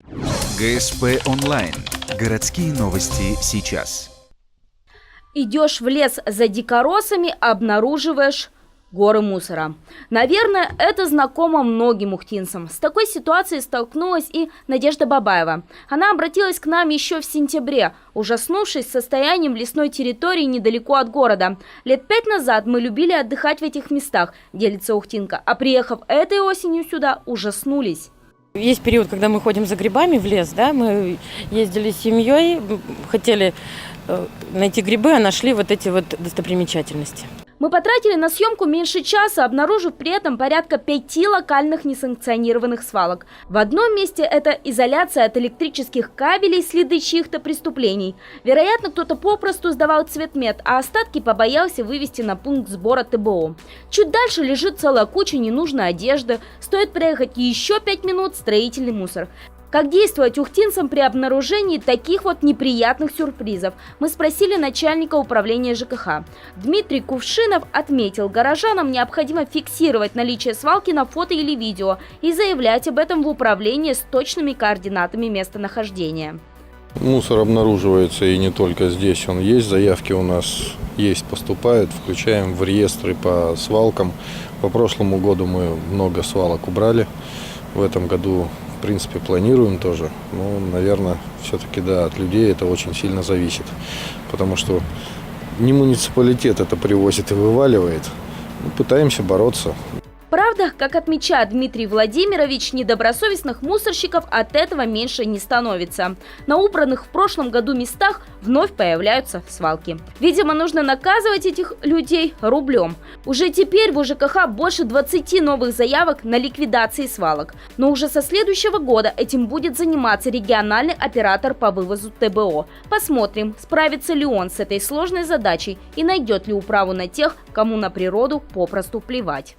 ГСП онлайн. Городские новости сейчас. Идешь в лес за дикоросами, обнаруживаешь горы мусора. Наверное, это знакомо многим ухтинцам. С такой ситуацией столкнулась и Надежда Бабаева. Она обратилась к нам еще в сентябре, ужаснувшись состоянием лесной территории недалеко от города. Лет 5 назад мы любили отдыхать в этих местах, делится ухтинка, а приехав этой осенью сюда, ужаснулись. Есть период, когда мы ходим за грибами в лес, да, мы ездили с семьей, хотели найти грибы, а нашли вот эти вот достопримечательности. Мы потратили на съемку меньше часа, обнаружив при этом порядка 5 локальных несанкционированных свалок. В одном месте это изоляция от электрических кабелей, следы чьих-то преступлений. Вероятно, кто-то попросту сдавал цветмет, а остатки побоялся вывести на пункт сбора ТБО. Чуть дальше лежит целая куча ненужной одежды. Стоит проехать еще 5 минут — строительный мусор. Как действовать ухтинцам при обнаружении таких вот неприятных сюрпризов? Мы спросили начальника управления ЖКХ. Дмитрий Кувшинов отметил, горожанам необходимо фиксировать наличие свалки на фото или видео и заявлять об этом в управление с точными координатами местонахождения. Мусор обнаруживается и не только здесь, он есть, заявки у нас есть, поступают, включаем в реестры по свалкам. По прошлому году мы много свалок убрали, в этом году в принципе планируем тоже. Но, наверное, все-таки да, от людей это очень сильно зависит, потому что не муниципалитет это привозит и вываливает. Мы пытаемся бороться. Правда, как отмечает Дмитрий Владимирович, недобросовестных мусорщиков от этого меньше не становится. На убранных в прошлом году местах вновь появляются свалки. Видимо, нужно наказывать этих людей рублем. Уже теперь в УЖКХ больше 20 новых заявок на ликвидации свалок. Но уже со следующего года этим будет заниматься региональный оператор по вывозу ТБО. Посмотрим, справится ли он с этой сложной задачей и найдет ли управу на тех, кому на природу попросту плевать.